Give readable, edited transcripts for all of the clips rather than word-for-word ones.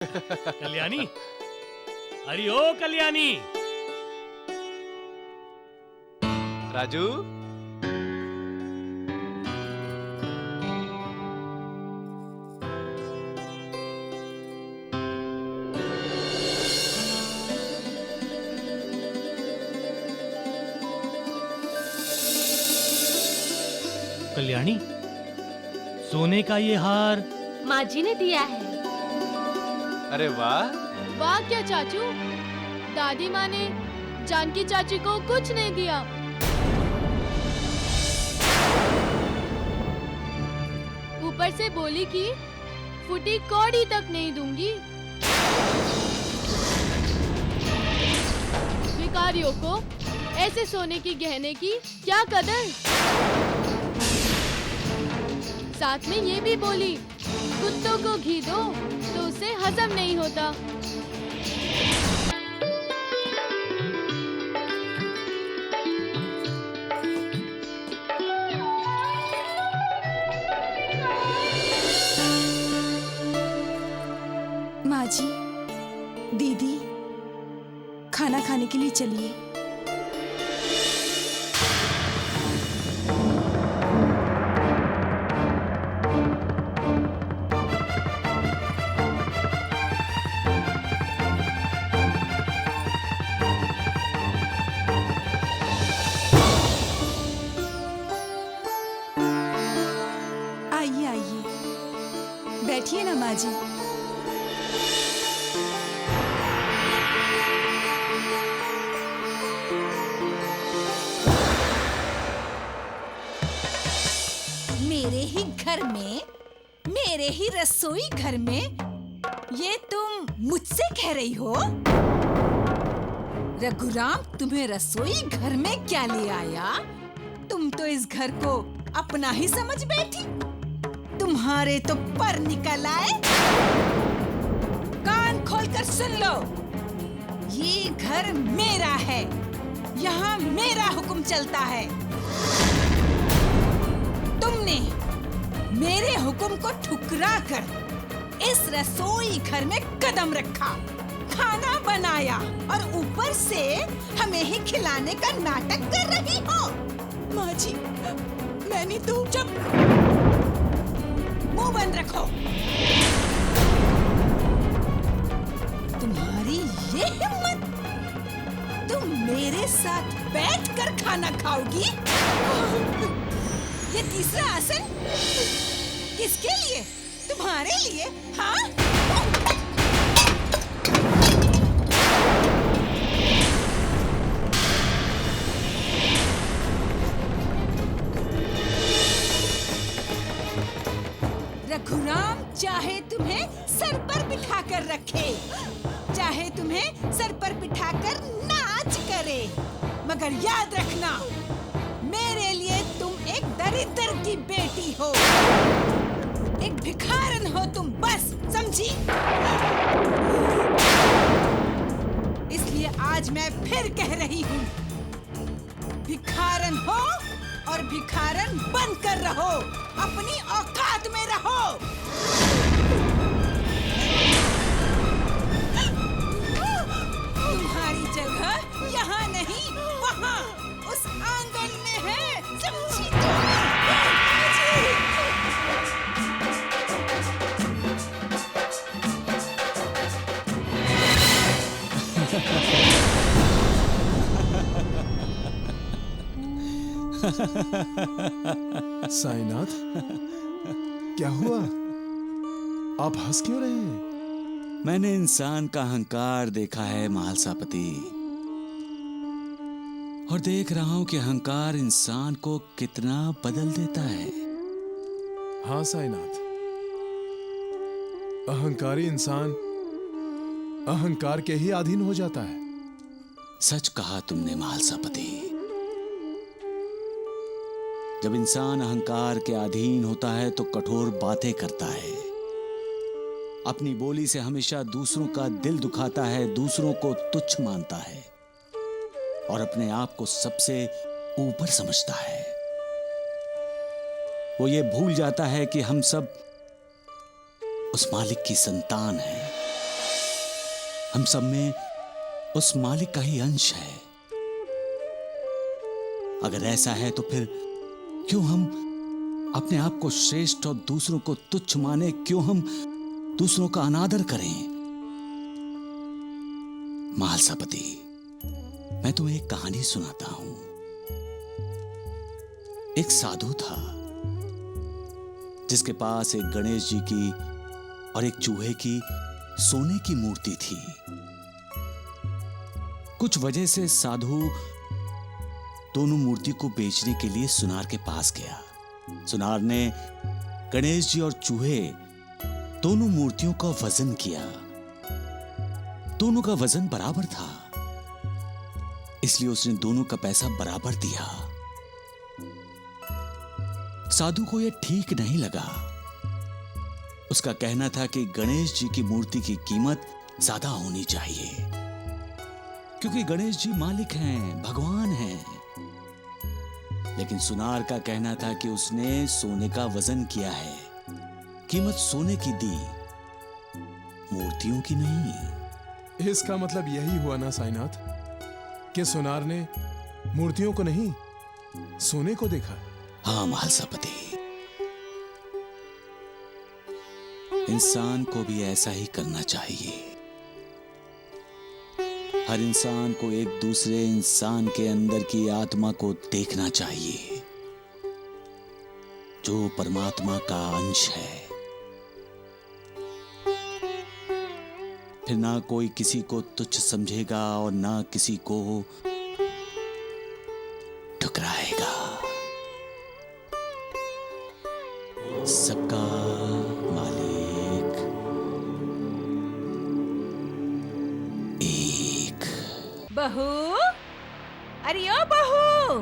कल्याणी, अरे ओ कल्याणी। राजू, कल्याणी, सोने का ये हार माँ जी ने दिया है। अरे वाह। वाह क्या चाचू, दादी माँ ने जानकी चाची को कुछ नहीं दिया। ऊपर से बोली कि फूटी कौड़ी तक नहीं दूंगी। भिखारियों को ऐसे सोने की गहने की क्या कदर। साथ में ये भी बोली, कुत्तों को घी दो तो उसे हजम नहीं होता। माँ जी, दीदी, खाना खाने के लिए चलिए। आइए आइए, बैठिए ना माँ जी। मेरे ही घर में, मेरे ही रसोई घर में ये तुम मुझसे कह रही हो? रघुराम तुम्हें रसोई घर में क्या ले आया? तुम तो इस घर को अपना ही समझ बैठी। तुम्हारे तो पर निकल आए। कान खोलकर सुन लो, ये घर मेरा है, यहाँ मेरा हुक्म चलता है। तुमने मेरे हुक्म को ठुकरा कर इस रसोई घर में कदम रखा, खाना बनाया और ऊपर से हमें ही खिलाने का नाटक कर रही हो। माँ जी, मैंने तो चुप, मुंह बंद रखो। तुम्हारी ये हिम्मत, तुम मेरे साथ बैठकर खाना खाओगी? ये तीसरा आसन किसके लिए? तुम्हारे लिए? हाँ? रघुराम चाहे तुम्हें सर पर बिठाकर रखे, चाहे तुम्हें सर पर बिठाकर नाच करे, मगर याद रखना, मेरे लिए तुम एक दरिद्र की बेटी हो, एक भिखारन हो तुम, बस समझी? इसलिए आज मैं फिर कह रही हूँ, भिखारन हो और भिखारन बनकर रहो, अपनी औकात में रहो। तुम्हारी जगह यहाँ नहीं, वहाँ उस आंगन में है, समझी साईनाथ, क्या हुआ? आप हंस क्यों रहे हैं? मैंने इंसान का अहंकार देखा है महालसापति, और देख रहा हूं कि अहंकार इंसान को कितना बदल देता है। हाँ साईनाथ, अहंकारी इंसान अहंकार के ही अधीन हो जाता है। सच कहा तुमने महालसापति। जब इंसान अहंकार के अधीन होता है तो कठोर बातें करता है, अपनी बोली से हमेशा दूसरों का दिल दुखाता है, दूसरों को तुच्छ मानता है और अपने आप को सबसे ऊपर समझता है। वो ये भूल जाता है कि हम सब उस मालिक की संतान हैं हम सब में उस मालिक का ही अंश है। अगर ऐसा है तो फिर क्यों हम अपने आप को श्रेष्ठ और दूसरों को तुच्छ माने? क्यों हम दूसरों का अनादर करें? महालसापति, मैं तुम्हें एक कहानी सुनाता हूं। एक साधु था जिसके पास एक गणेश जी की और एक चूहे की सोने की मूर्ति थी। कुछ वजह से साधु दोनों मूर्ति को बेचने के लिए सुनार के पास गया। सुनार ने गणेश जी और चूहे दोनों मूर्तियों का वजन किया। दोनों का वजन बराबर था, इसलिए उसने दोनों का पैसा बराबर दिया। साधु को यह ठीक नहीं लगा। उसका कहना था कि गणेश जी की मूर्ति की कीमत ज्यादा होनी चाहिए, क्योंकि गणेश जी मालिक हैं, भगवान हैं। लेकिन सुनार का कहना था कि उसने सोने का वजन किया है, कीमत सोने की दी, मूर्तियों की नहीं। इसका मतलब यही हुआ ना साईनाथ, कि सुनार ने मूर्तियों को नहीं, सोने को देखा। हाँ महालसापति, इंसान को भी ऐसा ही करना चाहिए। हर इंसान को एक दूसरे इंसान के अंदर की आत्मा को देखना चाहिए, जो परमात्मा का अंश है। फिर ना कोई किसी को तुच्छ समझेगा और ना किसी को ठुकराएगा। सबका मालिक एक। बहू, अरे ओ बहू,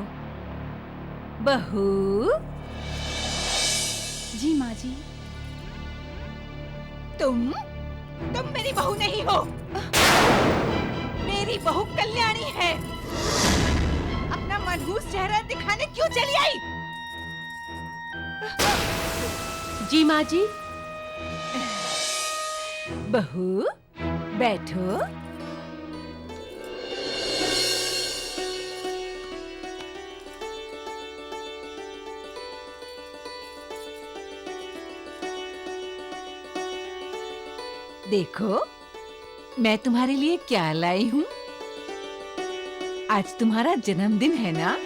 बहू। जी माँ जी। तुम मेरी बहू नहीं हो। मेरी बहू कल्याणी है। अपना मनहूस चेहरा दिखाने क्यों चली आई? जी माँ जी। बहू, बैठो। देखो, मैं तुम्हारे लिए क्या लाई हूँ। आज तुम्हारा जन्मदिन है ना?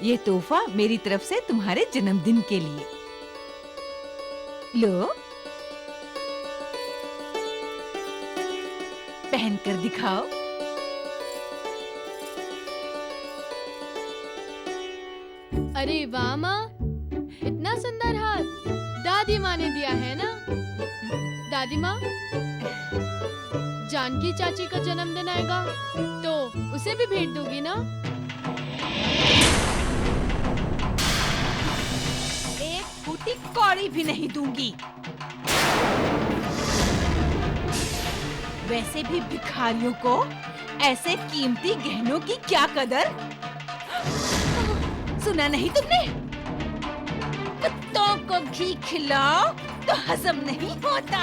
ये तोहफा मेरी तरफ से तुम्हारे जन्मदिन के लिए। लो, पहन कर दिखाओ। अरे वाह माँ, इतना सुंदर हार दादी माँ ने दिया है ना। दादी माँ, जानकी चाची का जन्मदिन आएगा तो उसे भी भेंट दोगी ना? एक फूटी कौड़ी भी नहीं दूंगी। वैसे भी भिखारियों को ऐसे कीमती गहनों की क्या कदर। सुना नहीं तुमने? कुत्तों को घी खिलाओ तो हजम नहीं होता।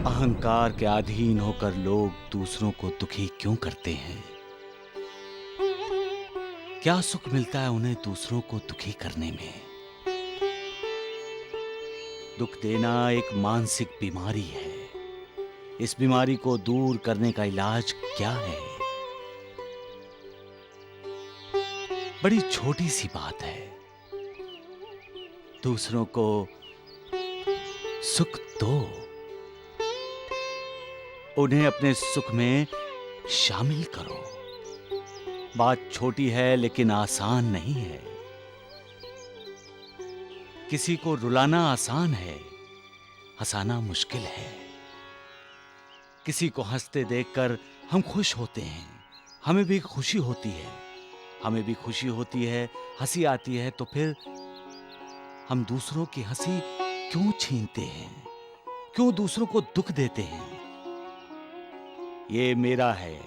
अहंकार के अधीन होकर लोग दूसरों को दुखी क्यों करते हैं? क्या सुख मिलता है उन्हें दूसरों को दुखी करने में? दुख देना एक मानसिक बीमारी है। इस बीमारी को दूर करने का इलाज क्या है? बड़ी छोटी सी बात है। दूसरों को सुख दो, उन्हें अपने सुख में शामिल करो। बात छोटी है लेकिन आसान नहीं है। किसी को रुलाना आसान है, हंसाना मुश्किल है। किसी को हंसते देखकर हम खुश होते हैं, हमें भी खुशी होती है। हमें भी खुशी होती है, हंसी आती है, तो फिर हम दूसरों की हंसी क्यों छीनते हैं, क्यों दूसरों को दुख देते हैं? ये मेरा है,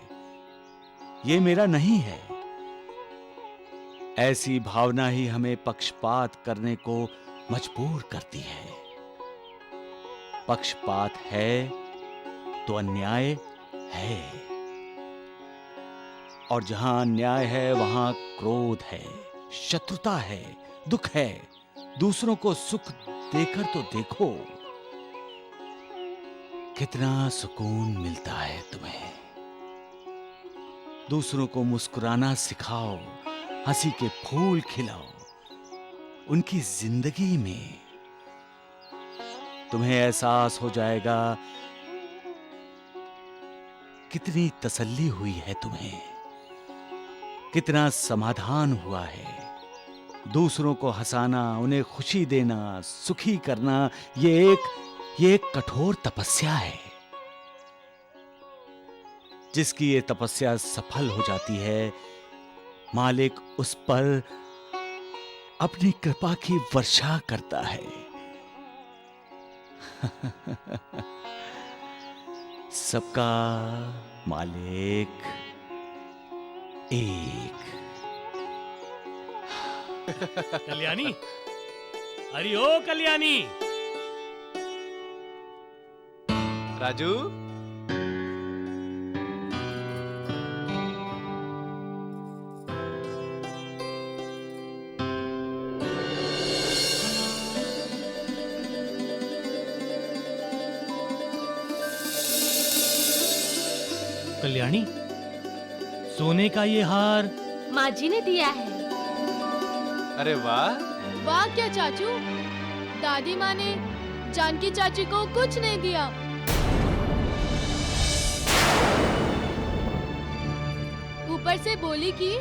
ये मेरा नहीं है। ऐसी भावना ही हमें पक्षपात करने को मजबूर करती है। पक्षपात है तो अन्याय है, और जहां अन्याय है वहां क्रोध है, शत्रुता है, दुख है। दूसरों को सुख देकर तो देखो, कितना सुकून मिलता है तुम्हें। दूसरों को मुस्कुराना सिखाओ, हंसी के फूल खिलाओ उनकी जिंदगी में। तुम्हें एहसास हो जाएगा कितनी तसल्ली हुई है तुम्हें, कितना समाधान हुआ है। दूसरों को हंसाना, उन्हें खुशी देना, सुखी करना, ये एक कठोर तपस्या है। जिसकी ये तपस्या सफल हो जाती है, मालिक उस पर अपनी कृपा की वर्षा करता है। सबका मालिक एक। कल्याणी, अरे ओ कल्याणी। राजू, कल्याणी, सोने का ये हार माँ जी ने दिया है। अरे वाह, वाह क्या चाचू, दादी माँ ने जानकी चाची को कुछ नहीं दिया। ऊपर से बोली कि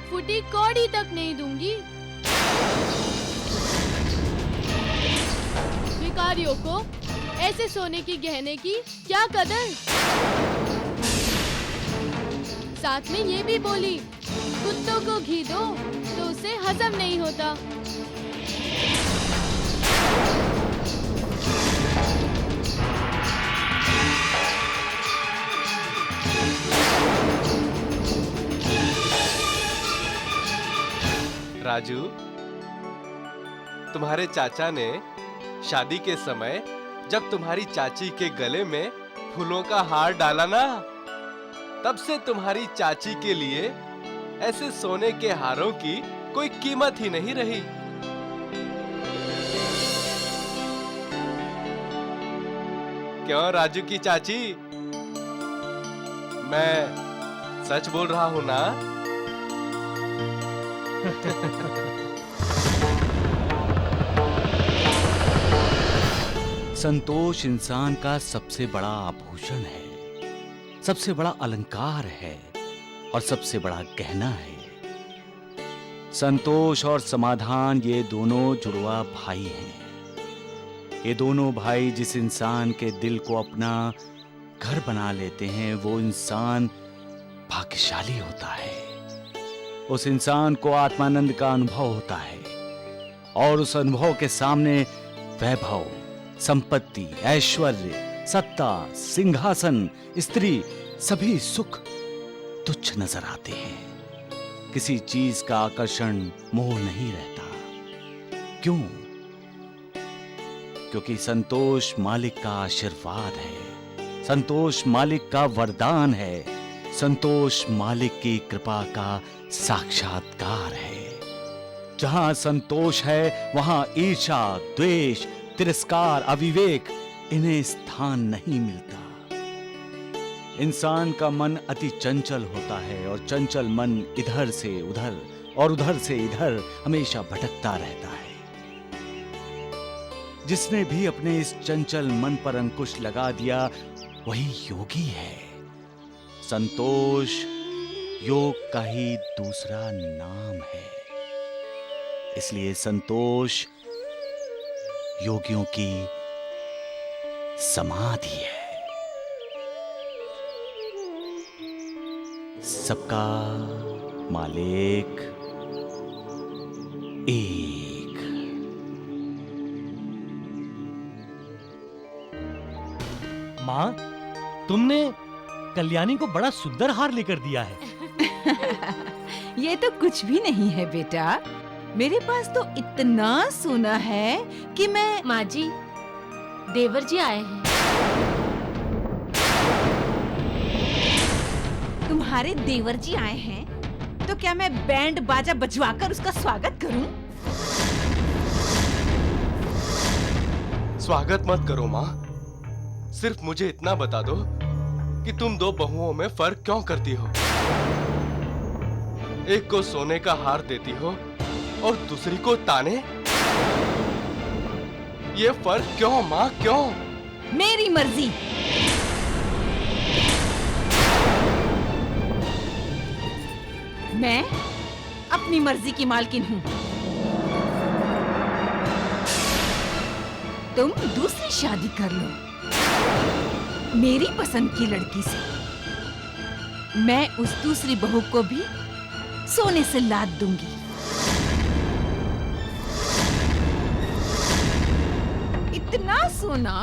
फूटी कौड़ी तक नहीं दूंगी। भिखारियों को ऐसे सोने की गहने की क्या कदर। साथ में ये भी बोली, कुत्तों को घी दो तो उसे हजम नहीं होता। राजू, तुम्हारे चाचा ने शादी के समय जब तुम्हारी चाची के गले में फूलों का हार डाला ना, तब से तुम्हारी चाची के लिए ऐसे सोने के हारों की कोई कीमत ही नहीं रही। क्यों राजू की चाची, मैं सच बोल रहा हूं ना? संतोष इंसान का सबसे बड़ा आभूषण है, सबसे बड़ा अलंकार है और सबसे बड़ा गहना है। संतोष और समाधान ये दोनों जुड़वा भाई हैं। ये दोनों भाई जिस इंसान के दिल को अपना घर बना लेते हैं, वो इंसान भाग्यशाली होता है। उस इंसान को आत्मानंद का अनुभव होता है और उस अनुभव के सामने वैभव, संपत्ति, ऐश्वर्य, सत्ता, सिंहासन, स्त्री, सभी सुख तुच्छ नजर आते हैं। किसी चीज का आकर्षण, मोह नहीं रहता। क्यों? क्योंकि संतोष मालिक का आशीर्वाद है, संतोष मालिक का वरदान है, संतोष मालिक की कृपा का साक्षात्कार है। जहां संतोष है वहां ईर्ष्या, द्वेष, तिरस्कार, अविवेक इन्हें स्थान नहीं मिलता। इंसान का मन अति चंचल होता है और चंचल मन इधर से उधर और उधर से इधर हमेशा भटकता रहता है। जिसने भी अपने इस चंचल मन पर अंकुश लगा दिया वही योगी है। संतोष योग का ही दूसरा नाम है। इसलिए संतोष योगियों की समाधि है। सबका मालिक एक। माँ, तुमने कल्याणी को बड़ा सुंदर हार लेकर दिया है। ये तो कुछ भी नहीं है बेटा। मेरे पास तो इतना सोना है कि मैं माँ जी, देवर जी आए हैं। तुम्हारे देवर जी आए हैं तो क्या मैं बैंड बाजा बजवाकर उसका स्वागत करूं? स्वागत मत करो माँ, सिर्फ मुझे इतना बता दो कि तुम दो बहुओं में फर्क क्यों करती हो। एक को सोने का हार देती हो और दूसरी को ताने। ये फर्क क्यों माँ, क्यों? मेरी मर्जी। मैं अपनी मर्जी की मालकिन हूँ। तुम दूसरी शादी कर लो मेरी पसंद की लड़की से। मैं उस दूसरी बहू को भी सोने से लाद दूंगी। इतना सोना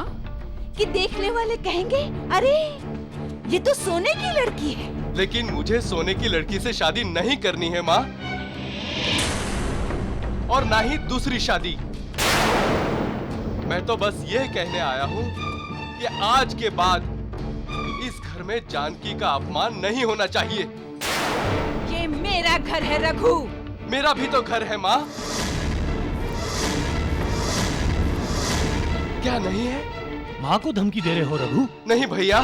कि देखने वाले कहेंगे, अरे ये तो सोने की लड़की है। लेकिन मुझे सोने की लड़की से शादी नहीं करनी है माँ, और ना ही दूसरी शादी। मैं तो बस ये कहने आया हूँ कि आज के बाद इस घर में जानकी का अपमान नहीं होना चाहिए। ये मेरा घर है रघु। मेरा भी तो घर है माँ। क्या नहीं है? माँ को धमकी दे रहे हो रघु? नहीं भैया,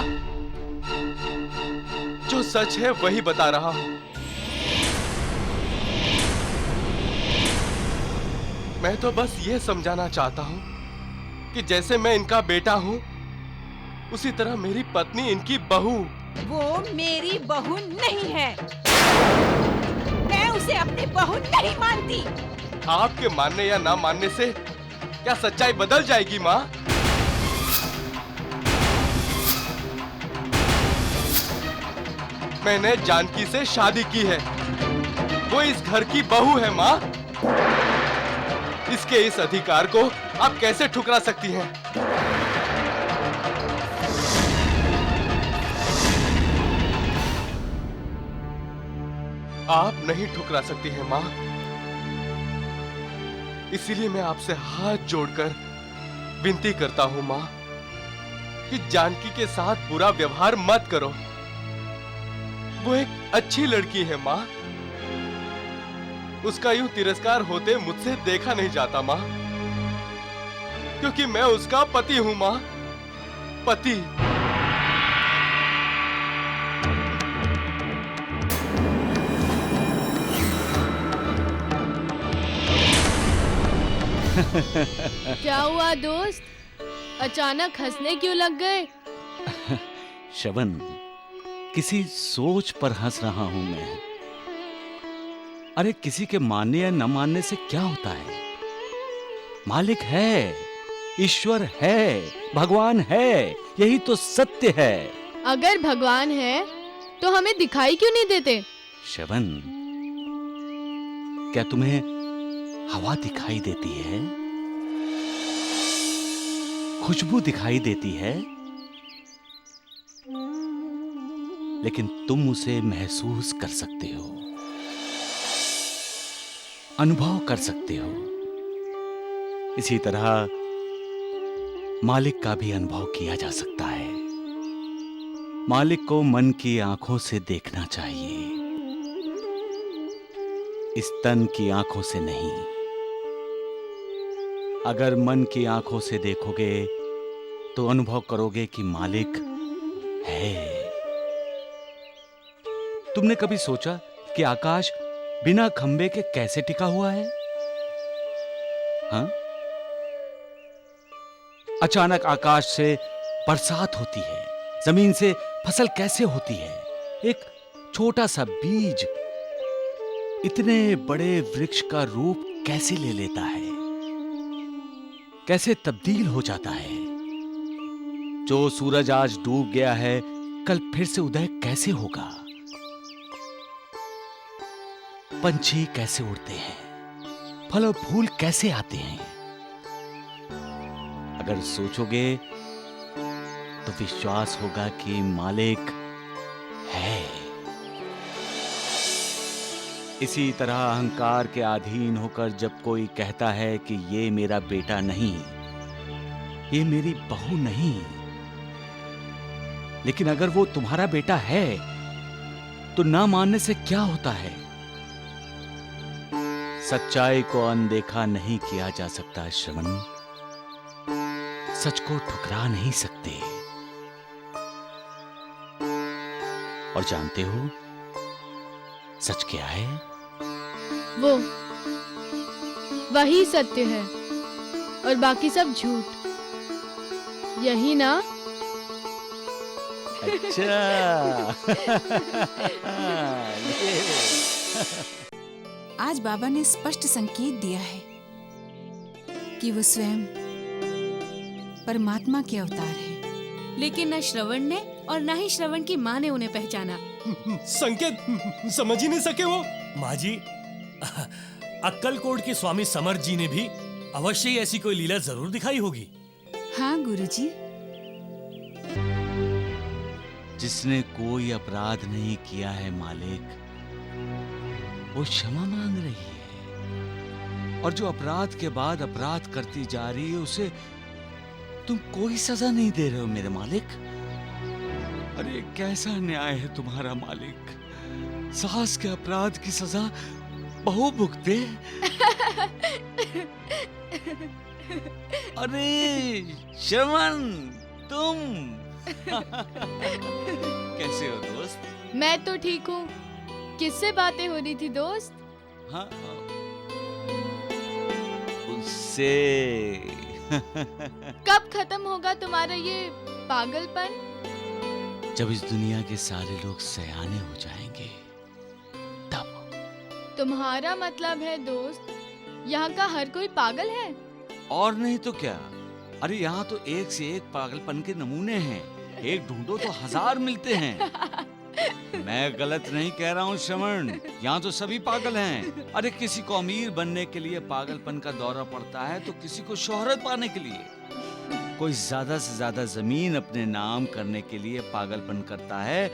जो सच है वही बता रहा हूं। मैं तो बस ये समझाना चाहता हूं कि जैसे मैं इनका बेटा हूं, उसी तरह मेरी पत्नी इनकी बहू। वो मेरी बहू नहीं है। मैं उसे अपनी बहू नहीं मानती। आपके मानने या ना मानने से क्या सच्चाई बदल जाएगी माँ? मैंने जानकी से शादी की है, वो इस घर की बहू है माँ। इसके इस अधिकार को आप कैसे ठुकरा सकती हैं? आप नहीं ठुकरा सकती हैं माँ। इसीलिए मैं आपसे हाथ जोड़कर विनती करता हूं माँ कि जानकी के साथ बुरा व्यवहार मत करो। वो एक अच्छी लड़की है माँ। उसका यूं तिरस्कार होते मुझसे देखा नहीं जाता माँ, क्योंकि मैं उसका पति हूं माँ, पति। क्या हुआ दोस्त, अचानक हंसने क्यों लग गए? श्रवण, किसी सोच पर हंस रहा हूं मैं। अरे किसी के मानने या न मानने से क्या होता है? मालिक है, ईश्वर है, भगवान है, यही तो सत्य है। अगर भगवान है तो हमें दिखाई क्यों नहीं देते? श्रवण, क्या तुम्हें हवा दिखाई देती है? खुशबू दिखाई देती है? लेकिन तुम उसे महसूस कर सकते हो, अनुभव कर सकते हो। इसी तरह मालिक का भी अनुभव किया जा सकता है। मालिक को मन की आंखों से देखना चाहिए, इस तन की आंखों से नहीं। अगर मन की आंखों से देखोगे तो अनुभव करोगे कि मालिक है। तुमने कभी सोचा कि आकाश बिना खंबे के कैसे टिका हुआ है? हाँ? अचानक आकाश से बरसात होती है, जमीन से फसल कैसे होती है? एक छोटा सा बीज इतने बड़े वृक्ष का रूप कैसे ले लेता है, कैसे तब्दील हो जाता है? जो सूरज आज डूब गया है, कल फिर से उदय कैसे होगा? पंछी कैसे उड़ते हैं, फल और फूल कैसे आते हैं? अगर सोचोगे तो विश्वास होगा कि मालिक है। इसी तरह अहंकार के अधीन होकर जब कोई कहता है कि ये मेरा बेटा नहीं, ये मेरी बहू नहीं, लेकिन अगर वो तुम्हारा बेटा है तो ना मानने से क्या होता है? सच्चाई को अनदेखा नहीं किया जा सकता श्रवण, सच को ठुकरा नहीं सकते। और जानते हो सच क्या है? वही सत्य है और बाकी सब झूठ, यही ना? अच्छा। आज बाबा ने स्पष्ट संकेत दिया है कि वो स्वयं परमात्मा के अवतार है। लेकिन न श्रवण ने और न ही श्रवण की माँ ने उन्हें पहचाना। संकेत समझ ही नहीं सके वो। माँ जी, अक्कलकोट के स्वामी समर्थ जी ने भी अवश्य ही ऐसी कोई लीला जरूर दिखाई होगी। हाँ गुरुजी। जिसने कोई अपराध नहीं किया है मालिक, वो क्षमा मांग रही है, और जो अपराध के बाद अपराध करती जा रही है उसे तुम कोई सजा नहीं दे रहे हो मेरे मालिक। अरे कैसा न्याय है तुम्हारा मालिक? सास के अपराध की सजा बहू भुगते। अरे श्रवण, तुम कैसे हो दोस्त? मैं तो ठीक हूँ। किससे बातें हो रही थी दोस्त? हाँ, उससे। कब खत्म होगा तुम्हारा ये पागलपन? जब इस दुनिया के सारे लोग सयाने हो जाएंगे तब। तुम्हारा मतलब है दोस्त, यहाँ का हर कोई पागल है? और नहीं तो क्या। अरे यहाँ तो एक से एक पागलपन के नमूने हैं, एक ढूंढो तो 1000 मिलते हैं। मैं गलत नहीं कह रहा हूँ श्रवण, यहाँ तो सभी पागल हैं। अरे किसी को अमीर बनने के लिए पागलपन का दौरा पड़ता है, तो किसी को शोहरत पाने के लिए, कोई ज्यादा से ज्यादा जमीन अपने नाम करने के लिए पागलपन करता है,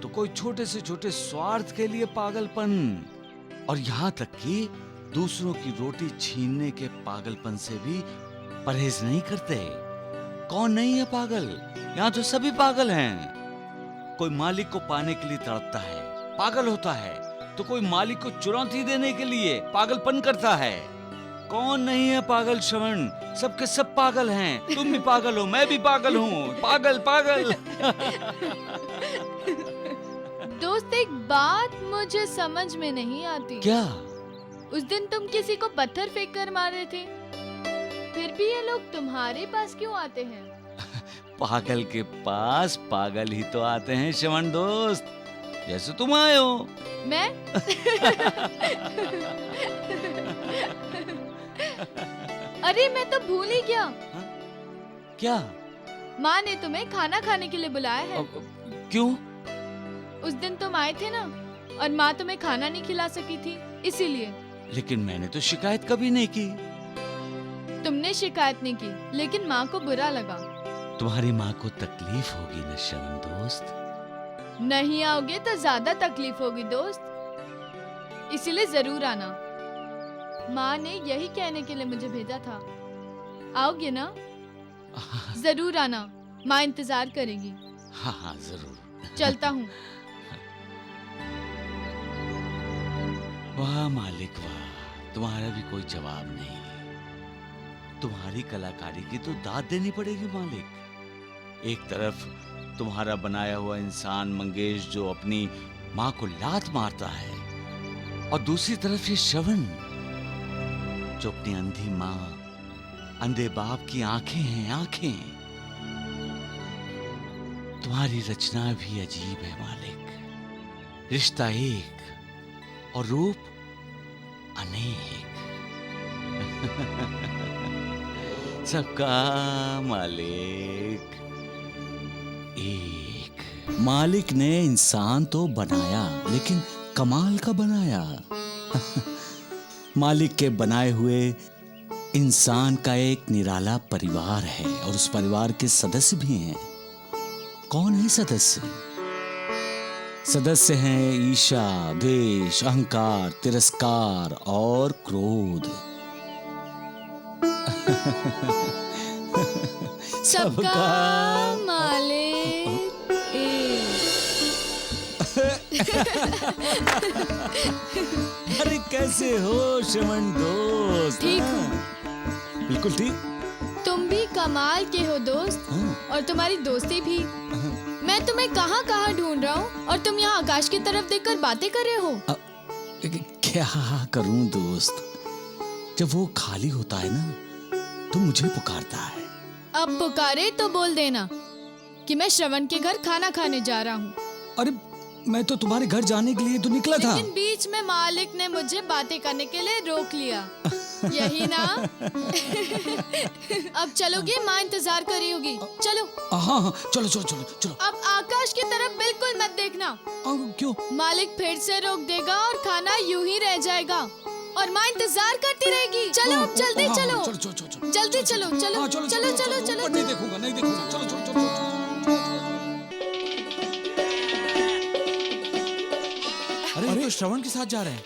तो कोई छोटे से छोटे स्वार्थ के लिए पागलपन, और यहाँ तक कि दूसरों की रोटी छीनने के पागलपन से भी परहेज नहीं करते। कौन नहीं है पागल? यहाँ तो सभी पागल हैं। कोई मालिक को पाने के लिए तड़पता है, पागल होता है, तो कोई मालिक को चुनौती देने के लिए पागलपन करता है। कौन नहीं है पागल श्रवण? सबके सब पागल हैं। तुम भी पागल हो, मैं भी पागल हूँ। पागल पागल। दोस्त एक बात मुझे समझ में नहीं आती। क्या? उस दिन तुम किसी को पत्थर फेंक कर मार रहे थे, फिर भी ये लोग तुम्हारे पास क्यों आते हैं? पागल के पास पागल ही तो आते हैं श्रवण दोस्त, जैसे तुम आए हो। मैं? अरे मैं तो भूल ही गया। हा? क्या? माँ ने तुम्हें खाना खाने के लिए बुलाया है। क्यों? उस दिन तुम आए थे ना, और माँ तुम्हें खाना नहीं खिला सकी थी, इसीलिए। लेकिन मैंने तो शिकायत कभी नहीं की। तुमने शिकायत नहीं की, लेकिन माँ को बुरा लगा। तुम्हारी माँ को तकलीफ होगी न श्रवण दोस्त। नहीं आओगे तो ज्यादा तकलीफ होगी दोस्त, इसीलिए जरूर आना। माँ ने यही कहने के लिए मुझे भेजा था। आओगे ना? जरूर आना, माँ इंतजार करेगी। हाँ हाँ जरूर। चलता हूँ। वाह मालिक वाह, तुम्हारा भी कोई जवाब नहीं। तुम्हारी कलाकारी की तो दाद देनी पड़ेगी मालिक। एक तरफ तुम्हारा बनाया हुआ इंसान मंगेश जो अपनी माँ को लात मारता है, और दूसरी तरफ ये श्रवण जो अपनी अंधी माँ, अंधे बाप की आंखें हैं, आंखें। तुम्हारी रचना भी अजीब है मालिक। रिश्ता एक और रूप अनेक। सबका मालिक एक। मालिक ने इंसान तो बनाया, लेकिन कमाल का बनाया। मालिक के बनाए हुए इंसान का एक निराला परिवार है, और उस परिवार के सदस्य भी हैं। कौन है सदस्य? सदस्य हैं ईर्ष्या, द्वेष, अहंकार, तिरस्कार और क्रोध। सबका मालिक एक। अरे कैसे हो श्रवण दोस्त? ठीक हूँ। बिल्कुल ठीक। तुम भी कमाल के हो दोस्त, और तुम्हारी दोस्ती भी। मैं तुम्हें कहाँ कहाँ ढूंढ रहा हूँ और तुम यहाँ आकाश की तरफ देखकर बातें कर रहे हो। क्या करूं दोस्त, जब वो खाली होता है ना तो मुझे पुकारता है। अब पुकारे तो बोल देना कि मैं श्रवण के घर खाना खाने जा रहा हूँ। अरे मैं तो तुम्हारे घर जाने के लिए तो निकला था। लेकिन बीच में मालिक ने मुझे बातें करने के लिए रोक लिया, यही ना? अब चलोगे? माँ इंतजार कर रही होगी। चलो। हाँ, चलो चलो चलो चलो। अब आकाश की तरफ बिल्कुल मत देखना। क्यों? मालिक फिर से रोक देगा और खाना यूं ही रह जाएगा और माँ इंतजार करती रहेगी। चलो अब जल्दी चलो। जल्दी चलो चलो चलो चलो चलो। नहीं देखूंगा, नहीं देखूंगा। चलो चलो चलो। अरे तो श्रवण के साथ जा रहे हैं।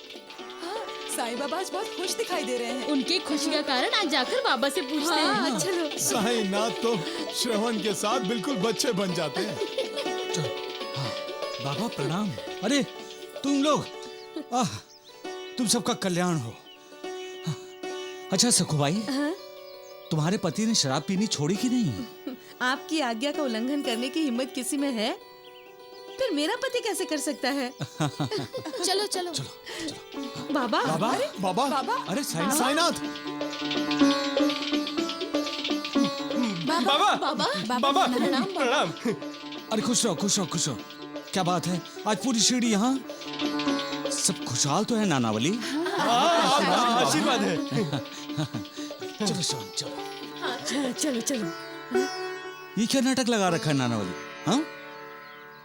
साईं बाबा आज बहुत खुश दिखाई दे रहे हैं। उनकी खुशी का कारण आज जाकर बाबा से पूछते हैं। चलो। साईनाथ तो श्रवण के साथ बिल्कुल बच्चे बन जाते हैं। बाबा प्रणाम। अरे तुम लोग, तुम सबका कल्याण हो। अच्छा सखुबाई, तुम्हारे पति ने शराब पीनी छोड़ी कि नहीं? आपकी आज्ञा का उल्लंघन करने की हिम्मत किसी में है? फिर मेरा पति कैसे कर सकता है? चलो चलो चलो चलो। बाबा बाबा बाबा अरे साईनाथ। बाबा बाबा प्रणाम। अरे खुश रहो खुश रहो खुश रहो। क्या बात है, आज पूरी शिरडी यहाँ सब खुशहाल तो है नानावली? आशीर्वाद है। चलो श्रवण चलो। चलो चलो। ये क्या नाटक लगा रखा है नानावली? हाँ,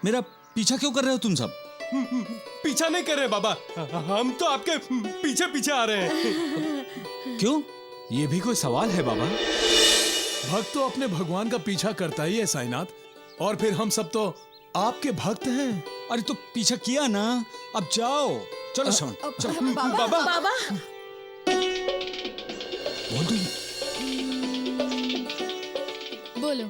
मेरा पीछा क्यों कर रहे हो तुम सब? पीछा नहीं कर रहे बाबा, हम तो आपके पीछे पीछे आ रहे हैं। क्यों? ये भी कोई सवाल है बाबा? भक्त तो अपने भगवान का पीछा करता ही है साईनाथ, और फिर हम सब तो आपके भक्त हैं। अरे तो पीछा किया ना, अब जाओ। चलो श्रवण चलो। बाबा बोल दो। बोलो।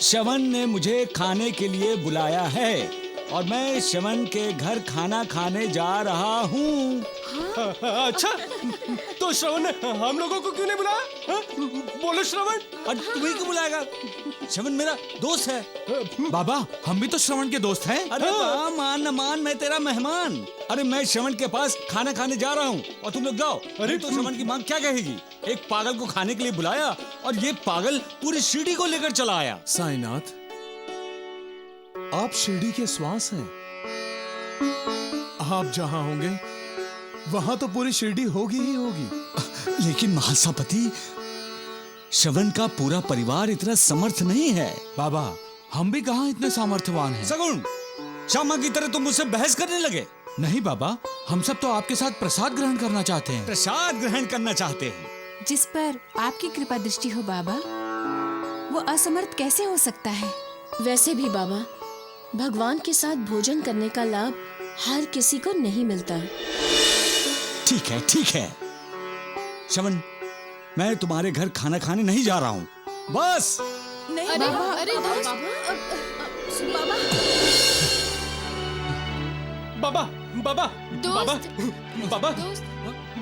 श्रवण ने मुझे खाने के लिए बुलाया है और मैं श्रवण के घर खाना खाने जा रहा हूँ। अच्छा, तो श्रवण ने हम लोगों को क्यों नहीं बुलाया? हाँ? बोलो श्रवण। और तुम्हें क्यों बुलाएगा? श्रवण मेरा दोस्त है। बाबा हम भी तो श्रवण के दोस्त हैं। अरे वाह, मान न मान, मैं तेरा मेहमान। अरे मैं श्रवण के पास खाना खाने जा रहा हूँ और तुम लोग जाओ। अरे तो श्रवण की माँ क्या कहेगी? एक पागल को खाने के लिए बुलाया और ये पागल पूरी शिरडी को लेकर चला आया। साईनाथ, आप शिरडी के श्वास हैं। आप जहां होंगे वहां तो पूरी शिरडी होगी ही होगी। लेकिन महासापति, श्रवण का पूरा परिवार इतना समर्थ नहीं है। बाबा हम भी कहां इतने सामर्थ्यवान हैं। सगुण, श्यामा की तरह तुम मुझसे बहस करने लगे। नहीं बाबा, हम सब तो आपके साथ प्रसाद ग्रहण करना चाहते हैं। प्रसाद ग्रहण करना चाहते हैं? जिस पर आपकी कृपा दृष्टि हो बाबा, वो असमर्थ कैसे हो सकता है? वैसे भी बाबा, भगवान के साथ भोजन करने का लाभ हर किसी को नहीं मिलता। ठीक है ठीक है श्रवण, मैं तुम्हारे घर खाना खाने नहीं जा रहा हूँ, बस। नहीं अरे अरे दोस्त, बाबा बाबा बाबा दोस्त बाबा दोस्त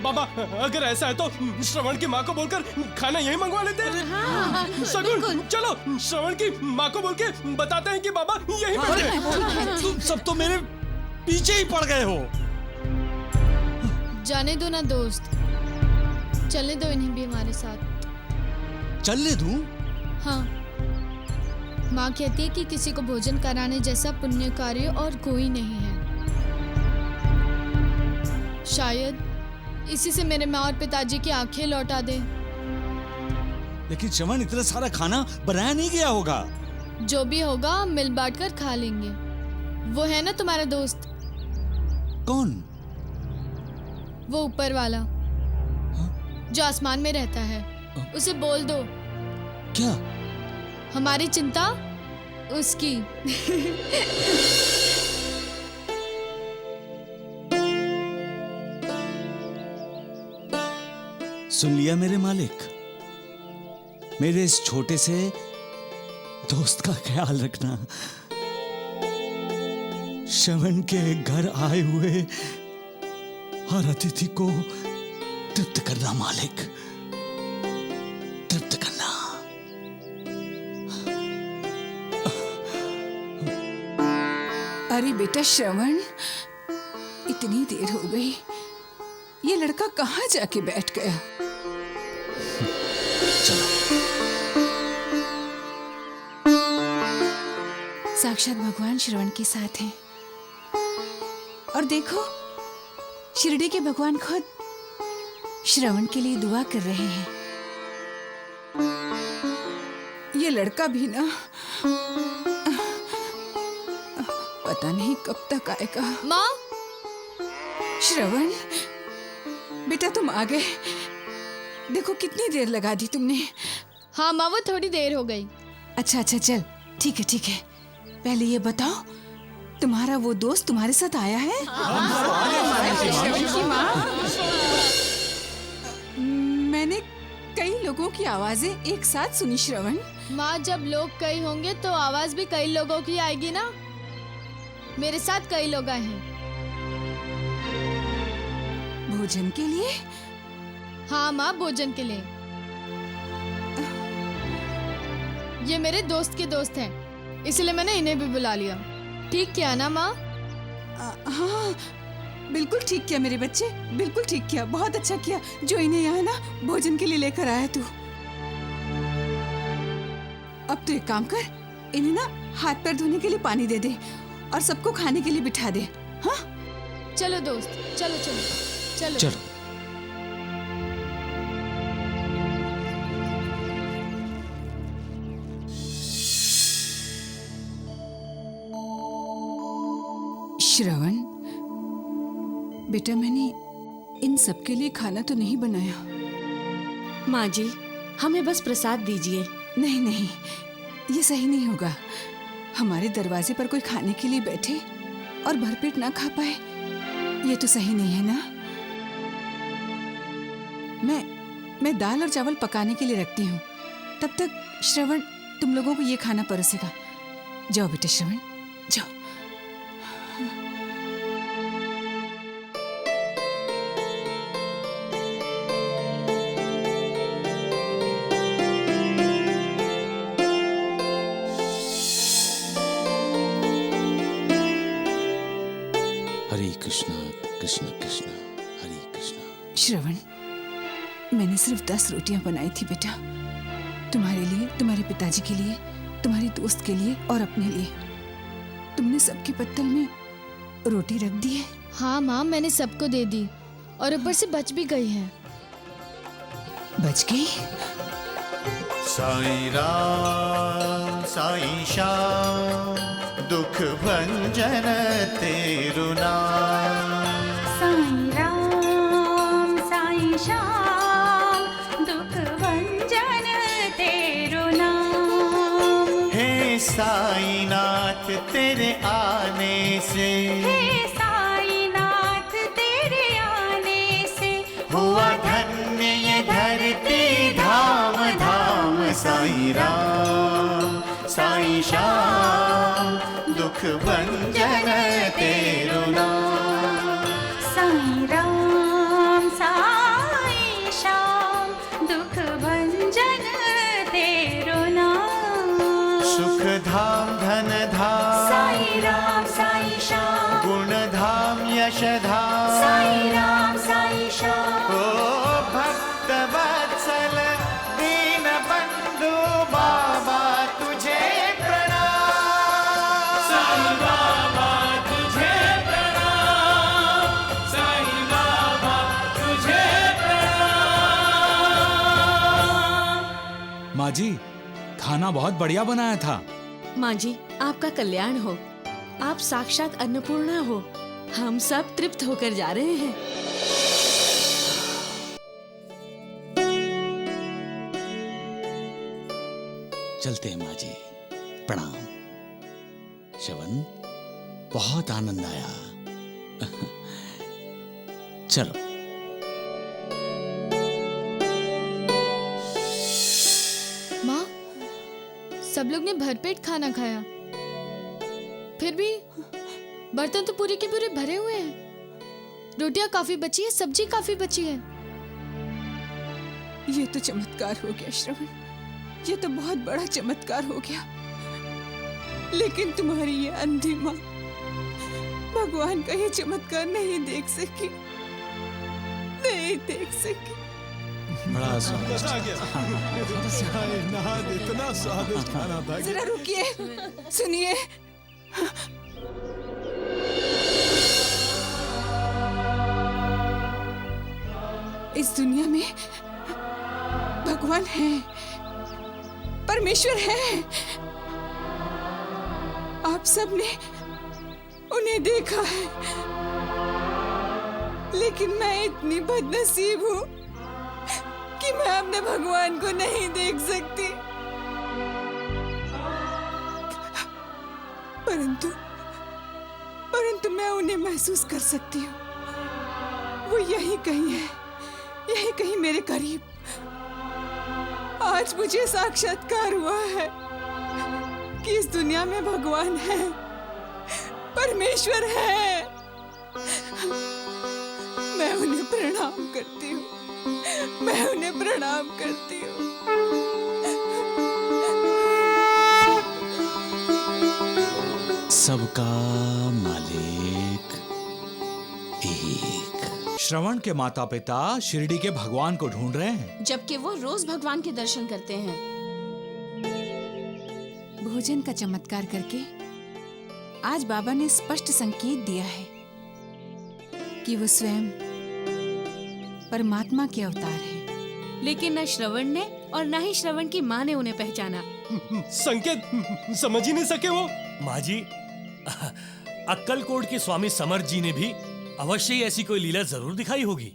बाबा, अगर ऐसा है तो श्रवण की माँ को बोलकर खाना यही मंगवा लेते हैं। सगुन चलो श्रवण की माँ को बोल के बताते हैं कि बाबा यही बैठे। तुम सब तो मेरे पीछे ही पड़ गए हो। जाने दो ना दोस्त, चलने दो इन्हें भी हमारे साथ। चलने दूं? हाँ, माँ कहती है कि किसी को भोजन कराने जैसा पुण्य कार्य और कोई नहीं है। शायद इसी से मेरे माँ और पिताजी की आंखें लौटा दे। लेकिन श्रवण, इतना सारा खाना बनाया नहीं गया होगा। जो भी होगा हम मिल बांट कर खा लेंगे। वो है ना तुम्हारा दोस्त, कौन? वो ऊपर वाला जो आसमान में रहता है, उसे बोल दो। क्या? हमारी चिंता उसकी। सुन लिया मेरे मालिक, मेरे इस छोटे से दोस्त का ख्याल रखना। श्रवण के घर आए हुए हर अतिथि को तृप्त करना मालिक, तृप्त करना। अरे बेटा श्रवण, इतनी देर हो गई, ये लड़का कहाँ जाके बैठ गया? साक्षात भगवान श्रवण के साथ हैं। और देखो, शिरडी के भगवान खुद श्रवण के लिए दुआ कर रहे हैं। ये लड़का भी ना पता नहीं कब तक आएगा। माँ, श्रवण बेटा तुम आ गए। देखो कितनी देर लगा दी तुमने। हाँ माँ, वो थोड़ी देर हो गई। अच्छा चल, ठीक है ठीक है। पहले ये बताओ, तुम्हारा वो दोस्त तुम्हारे साथ आया है? श्रवण की माँ, मैंने कई लोगों की आवाजें एक साथ सुनी श्रवण। माँ, जब लोग कई होंगे तो आवाज भी कई लोगों की आएगी ना। मेरे साथ कई लोग आए हैं। भोजन के लिए? हाँ माँ, भोजन के लिए। ये मेरे दोस्त के दोस्त हैं, इसलिए मैंने इन्हें भी बुला लिया। ठीक किया ना माँ? हाँ बिल्कुल ठीक किया मेरे बच्चे, बिल्कुल ठीक किया, बहुत अच्छा किया जो इन्हें यहाँ ना भोजन के लिए लेकर आया तू। अब तो एक काम कर, इन्हें ना हाथ पैर धोने के लिए पानी दे दे और सबको खाने के लिए बिठा दे। हाँ चलो दोस्त, चलो चलो चलो चलो। श्रवण बेटा, मैंने इन सब के लिए खाना तो नहीं बनाया। माँ जी, हमें बस प्रसाद दीजिए। नहीं नहीं, ये सही नहीं होगा। हमारे दरवाजे पर कोई खाने के लिए बैठे और भरपेट ना खा पाए, ये तो सही नहीं है ना। मैं दाल और चावल पकाने के लिए रखती हूँ, तब तक श्रवण तुम लोगों को ये खाना परोसेगा। जाओ बेटा श्रवण, जाओ। हरे कृष्णा कृष्ण कृष्ण हरे कृष्णा। श्रवण, मैंने सिर्फ 10 रोटियां बनाई थी बेटा, तुम्हारे लिए, तुम्हारे पिताजी के लिए, तुम्हारे दोस्त के लिए और अपने लिए। तुमने सबके पत्तल में रोटी रख दी है? हाँ माँ, मैंने सबको दे दी और ऊपर से बच भी गई है। बच गई? साईं राम साईं श्याम, दुख भंजन तेरु नाम। साईं राम साईं श्याम, दुख भंजन तेरो नाम। हे साईनाथ तेरे आने से, हे साईनाथ तेरे आने से, हुआ धन्य ये धरती धाम धाम। साईं राम साईं श्याम, दुख भंजन तेरु नाम। साईं राम साईं श्याम, दुख भंजन तेरो नाम। सुख धाम धन धाम, साईं राम साईं श्याम, गुण धाम यश धाम। साईं राम साईं श्याम। ओ भक्त वत्सल दीन बंधु बाबा तुझे प्रणाम। साईं बाबा तुझे प्रणाम, साईं बाबा तुझे प्रणाम। माँ जी, खाना बहुत बढ़िया बनाया था। माँ जी, आपका कल्याण हो। आप साक्षात अन्नपूर्णा हो। हम सब तृप्त होकर जा रहे हैं। चलते हैं माँ जी, प्रणाम। श्रवण, बहुत आनंद आया। चलो। माँ, सब लोग ने भरपेट खाना खाया, फिर भी बर्तन तो पूरे के पूरे भरे हुए हैं। रोटियां काफी बची है, सब्जी काफी बची है। ये तो चमत्कार हो गया श्रवण, ये तो बहुत बड़ा चमत्कार हो गया। लेकिन तुम्हारी ये अंधी माँ भगवान का ये चमत्कार नहीं देख सकी, नहीं देख सकी। बड़ा स्वादिष्ट। इतना स्वादिष्ट खाना था। जरा रुकिए, सुनिए। इस दुनिया में भगवान है, परमेश्वर है। आप सबने उन्हें देखा है, लेकिन मैं इतनी बदनसीब हूँ कि मैं अपने भगवान को नहीं देख सकती। परंतु मैं उन्हें महसूस कर सकती हूँ। वो यही कहीं है, यही कहीं मेरे करीब। आज मुझे साक्षात्कार हुआ है कि इस दुनिया में भगवान है, परमेश्वर है। मैं उन्हें प्रणाम करती हूँ, मैं उन्हें प्रणाम करती हूँ। सबका मालिक एक। श्रवण के माता पिता शिरडी के भगवान को ढूंढ रहे हैं, जबकि वो रोज भगवान के दर्शन करते हैं। भोजन का चमत्कार करके आज बाबा ने स्पष्ट संकेत दिया है कि वो स्वयं परमात्मा के अवतार है। लेकिन न श्रवण ने और न ही श्रवण की माँ ने उन्हें पहचाना। संकेत समझ ही नहीं सके वो। माँ जी, अक्कलकोट के स्वामी समर्थ जी ने भी अवश्य ही ऐसी कोई लीला जरूर दिखाई होगी।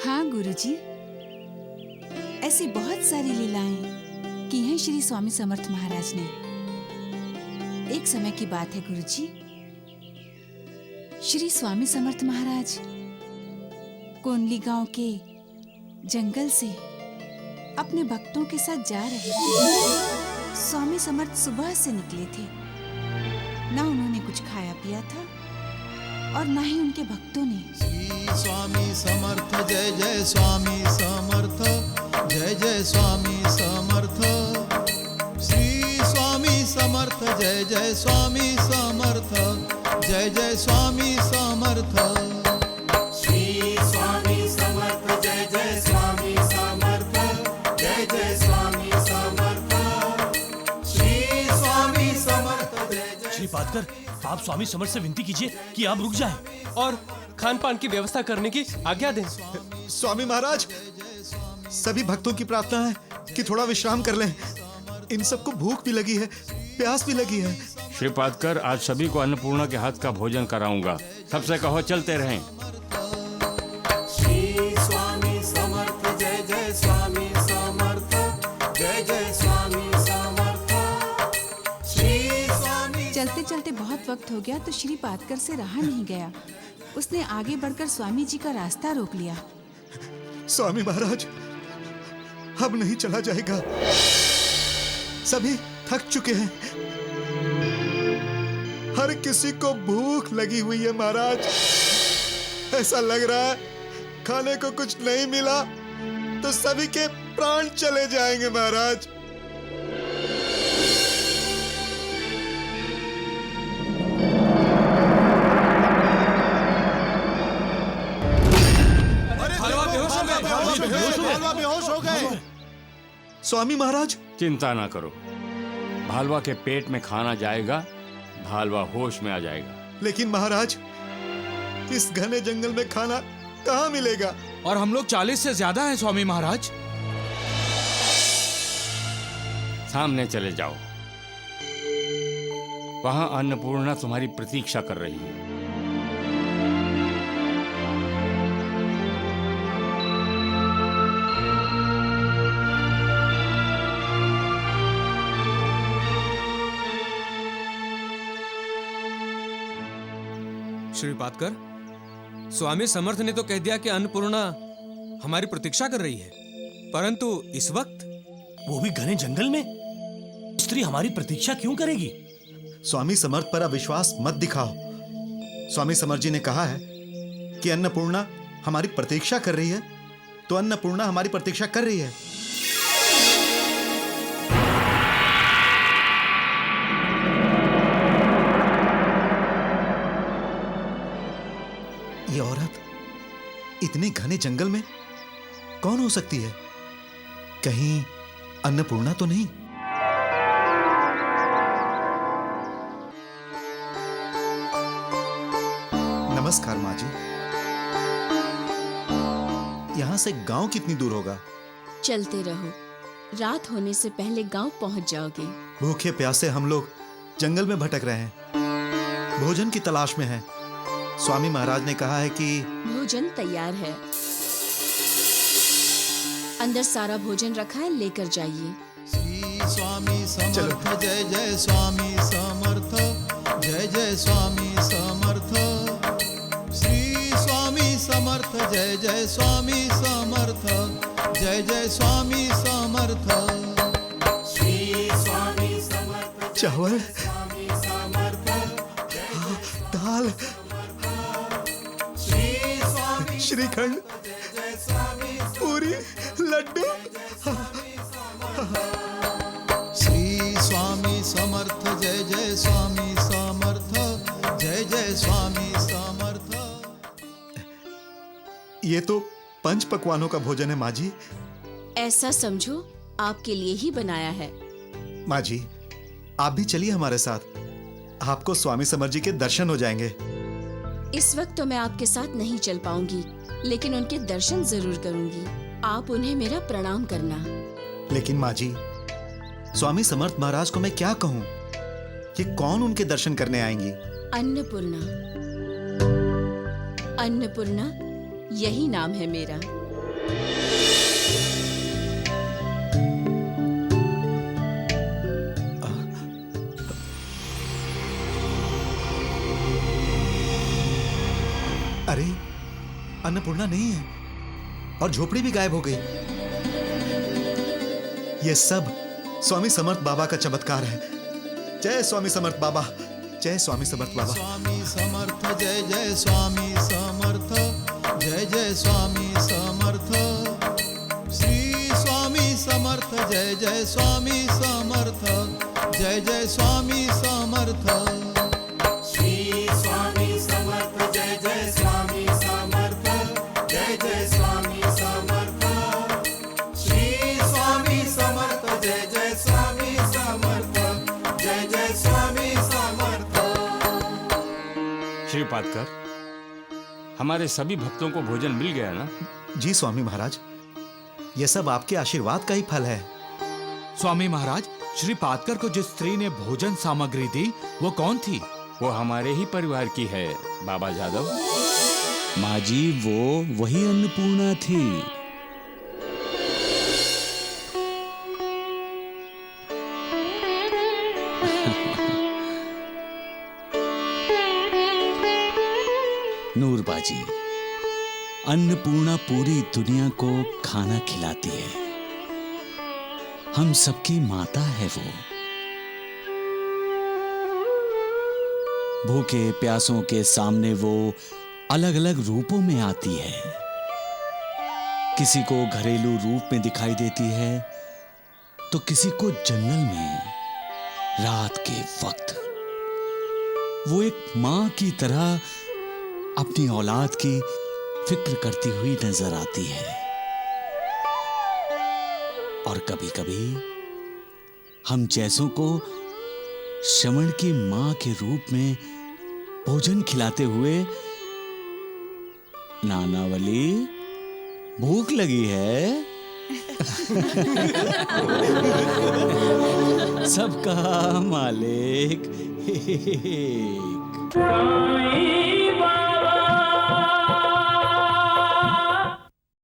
हाँ गुरुजी, ऐसी बहुत सारी लीलाएं की हैं श्री स्वामी समर्थ महाराज ने। एक समय की बात है गुरुजी, श्री स्वामी समर्थ महाराज कोनली गांव के जंगल से अपने भक्तों के साथ जा रहे थे। स्वामी समर्थ सुबह से निकले थे, ना उन्होंने कुछ खाया पिया था और ना ही उनके भक्तों ने। श्री स्वामी समर्थ जय जय स्वामी समर्थ, जय जय स्वामी समर्थ। श्री स्वामी समर्थ जय जय स्वामी समर्थ, जय जय स्वामी समर्थ। श्री स्वामी समर्थ जय जय स्वामी समर्थ, जय जय स्वामी समर्थ। श्री स्वामी समर्थ जय जय। श्री पादकर, आप स्वामी समर्थ से विनती कीजिए कि आप रुक जाएं और खान पान की व्यवस्था करने की आज्ञा दें। स्वामी महाराज, सभी भक्तों की प्रार्थना है कि थोड़ा विश्राम कर लें। इन सबको भूख भी लगी है, प्यास भी लगी है। श्री पादकर, आज सभी को अन्नपूर्णा के हाथ का भोजन कराऊंगा। सबसे कहो चलते रहें। श्री स्वामी समर्थ जय जय स्वामी समर्थ, जय जय स्वामी समर्थ। श्री स्वामी। चलते चलते बहुत वक्त हो गया तो श्री पादकर से रहा नहीं गया। उसने आगे बढ़कर स्वामी जी का रास्ता रोक लिया। स्वामी महाराज, अब नहीं चला जाएगा, सभी थक चुके हैं। हर किसी को भूख लगी हुई है महाराज। ऐसा लग रहा है खाने को कुछ नहीं मिला तो सभी के प्राण चले जाएंगे महाराज। बेहोश हो गए। स्वामी महाराज, चिंता ना करो, भालवा के पेट में खाना जाएगा, भालवा होश में आ जाएगा। लेकिन महाराज, इस घने जंगल में खाना कहाँ मिलेगा? और हम लोग 40 से ज्यादा हैं स्वामी महाराज। सामने चले जाओ, वहां अन्नपूर्णा तुम्हारी प्रतीक्षा कर रही है। श्रीपादकर, स्वामी समर्थ ने तो कह दिया कि अन्नपूर्णा हमारी प्रतीक्षा कर रही है, परंतु इस वक्त वो भी घने जंगल में स्त्री हमारी प्रतीक्षा क्यों करेगी? स्वामी समर्थ पर अविश्वास मत दिखाओ। स्वामी समर्थ जी ने कहा है कि अन्नपूर्णा हमारी प्रतीक्षा कर रही है, तो अन्नपूर्णा हमारी प्रतीक्षा कर रही है। ये औरत इतने घने जंगल में कौन हो सकती है? कहीं अन्नपूर्णा तो नहीं? नमस्कार माँ जी। यहां से गांव कितनी दूर होगा? चलते रहो, रात होने से पहले गांव पहुंच जाओगे। भूखे प्यासे हम लोग जंगल में भटक रहे हैं, भोजन की तलाश में हैं। स्वामी महाराज ने कहा है कि भोजन तैयार है, अंदर सारा भोजन रखा है, लेकर जाइए। श्री स्वामी समर्थ जय जय स्वामी समर्थ, जय जय स्वामी समर्थ। श्री स्वामी समर्थ जय जय स्वामी समर्थ, जय जय स्वामी समर्थ। श्री स्वामी समर्थ चावल, स्वामी समर्थ दाल, श्रीखंड, पूरी, लड्डू। श्री स्वामी समर्थ जय जय स्वामी समर्थ, जय जय स्वामी समर्थ। ये तो पंच पकवानों का भोजन है माँ जी। ऐसा समझो आपके लिए ही बनाया है। माँ जी, आप भी चलिए हमारे साथ, आपको स्वामी समर्थ जी के दर्शन हो जाएंगे। इस वक्त तो मैं आपके साथ नहीं चल पाऊंगी, लेकिन उनके दर्शन जरूर करूंगी। आप उन्हें मेरा प्रणाम करना। लेकिन माँ जी, स्वामी समर्थ महाराज को मैं क्या कहूँ कि कौन उनके दर्शन करने आएंगी? अन्नपूर्णा। अन्नपूर्णा यही नाम है मेरा। अरे, अन्नपूर्णा नहीं है और झोपड़ी भी गायब हो गई। ये सब स्वामी समर्थ बाबा का चमत्कार है। जय स्वामी समर्थ बाबा, जय स्वामी समर्थ बाबा। स्वामी समर्थ जय जय स्वामी समर्थ, जय जय स्वामी समर्थ। श्री स्वामी समर्थ जय जय स्वामी समर्थ, जय जय स्वामी समर्थ। श्री स्वामी समर्थ जय जय स्वामी समर्थ, जय जय स्वामी समर्थ। श्री स्वामी समर्थ जय जय स्वामी समर्थ, जय जय स्वामी समर्थ। श्रीपादकर, हमारे सभी भक्तों को भोजन मिल गया ना? जी स्वामी महाराज, यह सब आपके आशीर्वाद का ही फल है। स्वामी महाराज, श्री पादकर को जिस स्त्री ने भोजन सामग्री दी वो कौन थी? वो हमारे ही परिवार की है बाबा जादव। माँ जी, वो वही अन्नपूर्णा थी। नूरबाजी, अन्नपूर्णा पूरी दुनिया को खाना खिलाती है। हम सबकी माता है वो। भूखे प्यासों के सामने वो अलग अलग रूपों में आती है। किसी को घरेलू रूप में दिखाई देती है, तो किसी को जंगल में रात के वक्त। वो एक मां की तरह अपनी औलाद की फिक्र करती हुई नजर आती है। और कभी कभी हम जैसों को श्रवण की मां के रूप में भोजन खिलाते हुए, नानावली भूख लगी है? सबका मालिक एक।